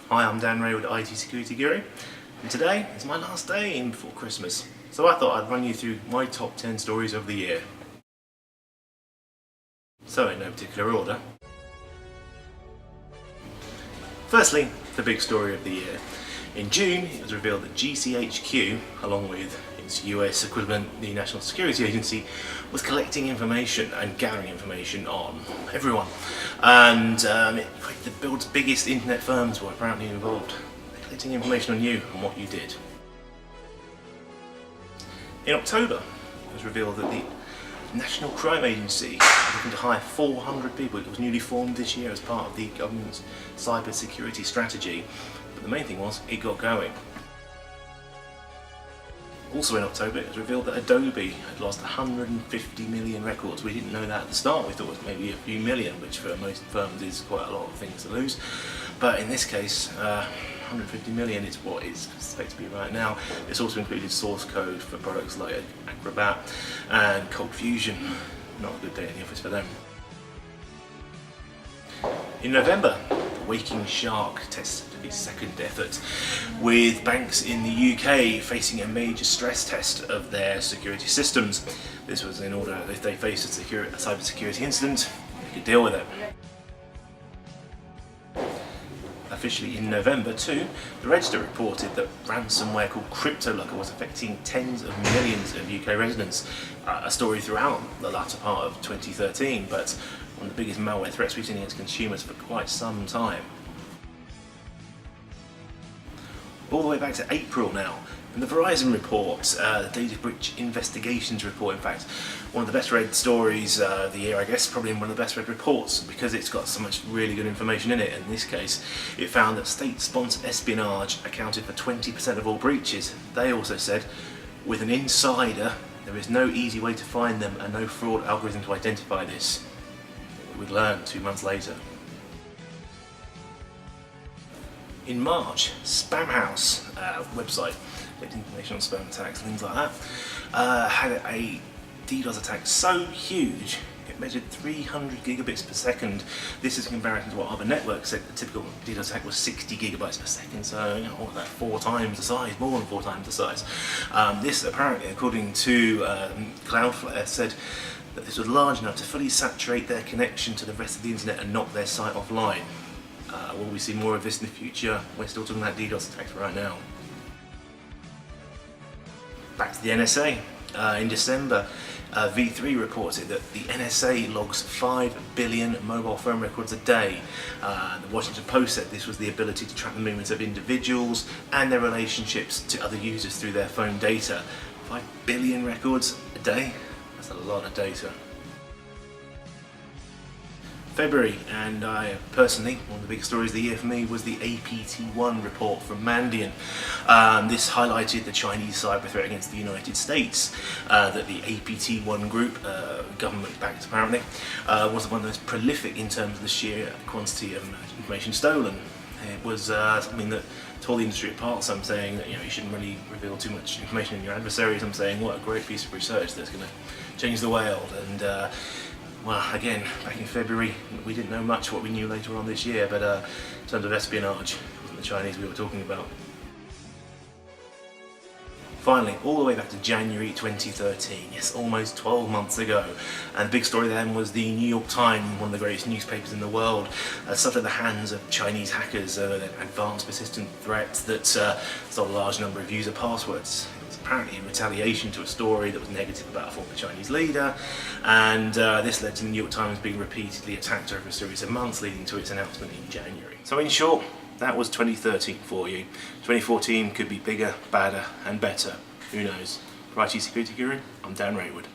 Hi, I'm Dan Raywood, IT Security Guru, and today is my last day in before Christmas. So I thought I'd run you through my top 10 stories of the year. So in no particular order. Firstly, the big story of the year. In June, it was revealed that GCHQ, along with its US equivalent, the National Security Agency, was collecting information and gathering information on everyone. And the world's biggest internet firms were apparently involved. They're collecting information on you and what you did. In October, it was revealed that the National Crime Agency was looking to hire 400 people. It was newly formed this year as part of the government's cyber security strategy. But the main thing was, it got going. Also in October, it was revealed that Adobe had lost 150 million records. We didn't know that at the start. We thought it was maybe a few million, which for most firms is quite a lot of things to lose. But in this case, 150 million is what it's expected to be right now. It's also included source code for products like Acrobat and Cold Fusion. Not a good day in the office for them. In November, the Waking Shark tested its second effort, with banks in the UK facing a major stress test of their security systems. This was in order that if they faced a cyber security incident, they could deal with it. Officially in November too, the Register reported that ransomware called CryptoLocker was affecting tens of millions of UK residents. A story throughout the latter part of 2013, but one of the biggest malware threats we've seen against consumers for quite some time. All the way back to April now, and the Verizon report, the Data Breach Investigations report, in fact, one of the best read stories of the year, I guess, probably one of the best read reports because it's got so much really good information in it. In this case, it found that state-sponsored espionage accounted for 20% of all breaches. They also said, with an insider, there is no easy way to find them and no fraud algorithm to identify this. We'd learn 2 months later. In March, Spamhaus website, collecting information on spam attacks, things like that, had a DDoS attack so huge it measured 300 gigabits per second. This is in comparison to what other networks said. The typical DDoS attack was 60 gigabytes per second, so you know, what was that, 4 times the size, more than 4 times the size. This apparently, according to Cloudflare, said that this was large enough to fully saturate their connection to the rest of the internet and knock their site offline. Will we see more of this in the future? We're still talking about DDoS attacks right now. Back to the NSA. In December, V3 reported that the NSA logs 5 billion mobile phone records a day. The Washington Post said this was the ability to track the movements of individuals and their relationships to other users through their phone data. 5 billion records a day? That's a lot of data. February, and personally, one of the big stories of the year for me was the APT1 report from Mandiant. This highlighted the Chinese cyber threat against the United States, that the APT1 group, government-backed apparently, was one of the most prolific in terms of the sheer quantity of information stolen. It was something that tore the industry apart. Some saying that you shouldn't really reveal too much information in your adversaries. I'm saying what a great piece of research that's going to change the world. And well, again, back in February, we didn't know much what we knew later on this year, but in terms of espionage, it wasn't the Chinese we were talking about. Finally, all the way back to January 2013, yes, almost 12 months ago, and the big story then was the New York Times, one of the greatest newspapers in the world, suffered at the hands of Chinese hackers, advanced persistent threats that stole a large number of user passwords. Apparently in retaliation to a story that was negative about a former Chinese leader, and this led to the New York Times being repeatedly attacked over a series of months, leading to its announcement in January. So in short, that was 2013 for you. 2014 could be bigger, badder and better. Who knows? For IT Security Guru, I'm Dan Raywood.